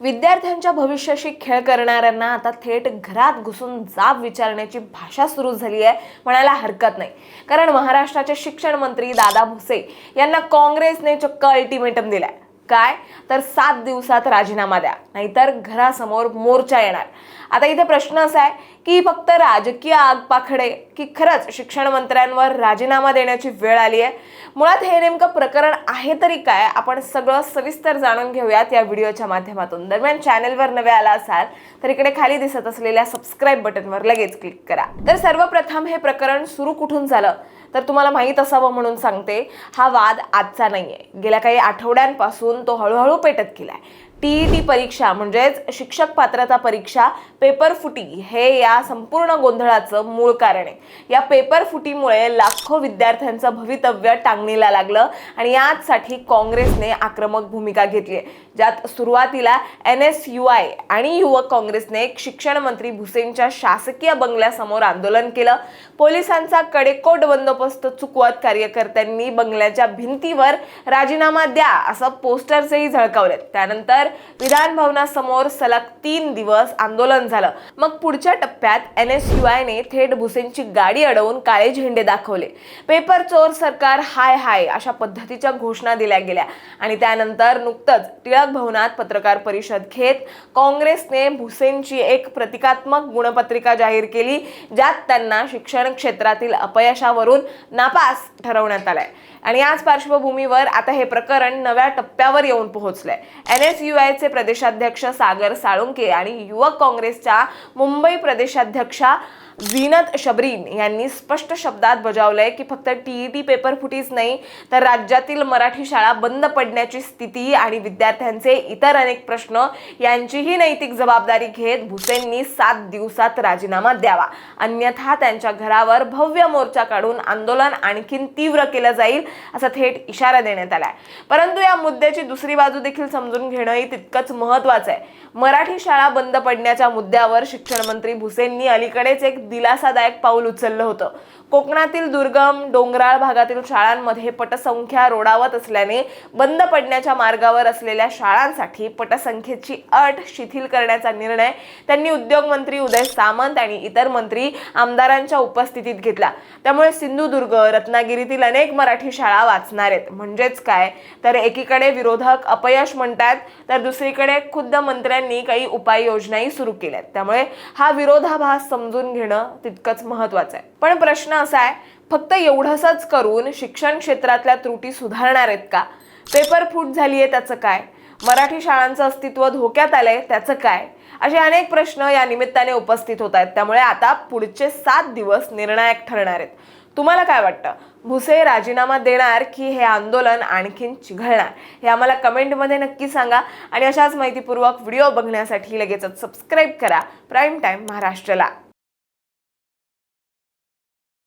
विद्यार्थ्यांच्या भविष्याशी खेळ करणाऱ्यांना आता थेट घरात घुसून जाब विचारण्याची भाषा सुरू झाली आहे म्हणायला हरकत नाही। कारण महाराष्ट्राचे शिक्षण मंत्री दादा भुसे यांना काँग्रेसने चक्क अल्टिमेटम दिलाय। काय तर 7 दिवसात राजीनामा द्या, नाहीतर घरासमोर मोर्चा येणार। आता इथे प्रश्न असा आहे की फक्त राजकीय आगपाखडे की खरंच शिक्षण मंत्र्यांवर राजीनामा देण्याची वेळ आली आहे। मुळात हे नेमकं प्रकरण आहे तरी काय, आपण सगळं सविस्तर जाणून घेऊयात या व्हिडिओच्या माध्यमातून। दरम्यान चॅनलवर नवे आला असाल तर इकडे खाली दिसत असलेल्या सबस्क्राइब बटनवर लगेच क्लिक करा। तर सर्वप्रथम हे प्रकरण सुरू कुठून झालं तर तुम्हाला माहित असावं म्हणून सांगते, हा वाद आजचा नाहीये। गेल्या काही आठवड्यांपासून तो हळूहळू पेटत गेलाय। टीईटी परीक्षा म्हणजेच शिक्षक पात्रता परीक्षा पेपर फुटी हे या संपूर्ण गोंधळाचं मूळ कारण आहे। या पेपर फुटीमुळे लाखो विद्यार्थ्यांचं भवितव्य टांगणीला लागलं आणि यासाठी काँग्रेसने आक्रमक भूमिका घेतली आहे। ज्यात सुरुवातीला NSUI आणि युवक काँग्रेसने शिक्षण मंत्री भुसेंच्या शासकीय बंगल्यासमोर आंदोलन केलं। पोलिसांचा कडेकोट बंदोबस्त चुकवत कार्यकर्त्यांनी बंगल्याच्या भिंतीवर राजीनामा द्या असं पोस्टर्सही झळकावले। त्यानंतर विधान भवनासमोर सलग 3 दिवस आंदोलन झालं। मग पुढच्या टप्प्यात NSUI ने थेट भुसेंची गाडी अडवून काळे झेंडे दाखवले। पेपर चोर सरकार हाय हाय अशा पद्धतीच्या घोषणा दिल्या गेल्या आणि त्यानंतर नुकतंच टिळक भवनात पत्रकार परिषद घेत काँग्रेसने भुसेंची एक प्रतिकात्मक गुणपत्रिका जाहीर केली, ज्यात त्यांना शिक्षण क्षेत्रातील अपयशावरून नापास ठरवण्यात आलंय। आणि याच पार्श्वभूमीवर आता हे प्रकरण नव्या टप्प्यावर येऊन पोहोचलंय। NSUI चे प्रदेशाध्यक्ष सागर साळुंके आणि युवक काँग्रेसच्या मुंबई प्रदेशाध्यक्षा झीनत शबरीन यांनी स्पष्ट शब्दात बजावलंय की फक्त टीईटी पेपर फुटीच नाही तर राज्यातील मराठी शाळा बंद पडण्याची स्थिती आणि विद्यार्थ्यांचे इतर अनेक प्रश्न यांचीही नैतिक जबाबदारी घेत भुसेंनी 7 दिवसात राजीनामा द्यावा, अन्यथा त्यांच्या घरावर भव्य मोर्चा काढून आंदोलन आणखीन तीव्र केलं जाईल असा थेट इशारा देण्यात आलाय। परंतु या मुद्द्याची दुसरी बाजू देखील समजून घेणंही तितकंच महत्त्वाचं आहे। मराठी शाळा बंद पडण्याच्या मुद्द्यावर शिक्षण मंत्री भुसेंनी अलीकडेच एक दिलासादायक पाऊल उचललं होतं। कोकणातील दुर्गम डोंगराळ भागातील शाळांमध्ये पटसंख्या रोडावत असल्याने बंद पडण्याच्या मार्गावर असलेल्या शाळांसाठी पटसंख्येची अट शिथिल करण्याचा निर्णय त्यांनी उद्योग मंत्री उदय सामंत आणि इतर मंत्री आमदारांच्या उपस्थितीत घेतला। त्यामुळे सिंधुदुर्ग रत्नागिरीतील अनेक मराठी शाळा वाचणार आहेत। म्हणजेच काय तर एकीकडे विरोधक अपयश म्हणतात तर दुसरीकडे खुद्द मंत्र्यांनी काही उपाययोजनाही सुरू केल्यात। त्यामुळे हा विरोधाभास समजून घेणं तितकंच महत्त्वाचं आहे। पण प्रश्न असा आहे, फक्त एवढंच करून शिक्षण क्षेत्रातल्या त्रुटी सुधारणार आहेत का? पेपर फूट झाली आहे त्याचं काय? मराठी शाळांचं अस्तित्व धोक्यात आलंय त्याचं काय? असे अनेक प्रश्न या निमित्ताने उपस्थित होत आहेत। त्यामुळे आता पुढचे 7 दिवस निर्णायक ठरणार आहेत। तुम्हाला काय वाटतं, भुसे राजीनामा देणार की हे आंदोलन आणखीन चिघळणार? हे आम्हाला कमेंटमध्ये नक्की सांगा आणि अशाच माहितीपूर्वक व्हिडिओ बघण्यासाठी लगेचच सबस्क्राईब करा प्राईम टाइम महाराष्ट्रला।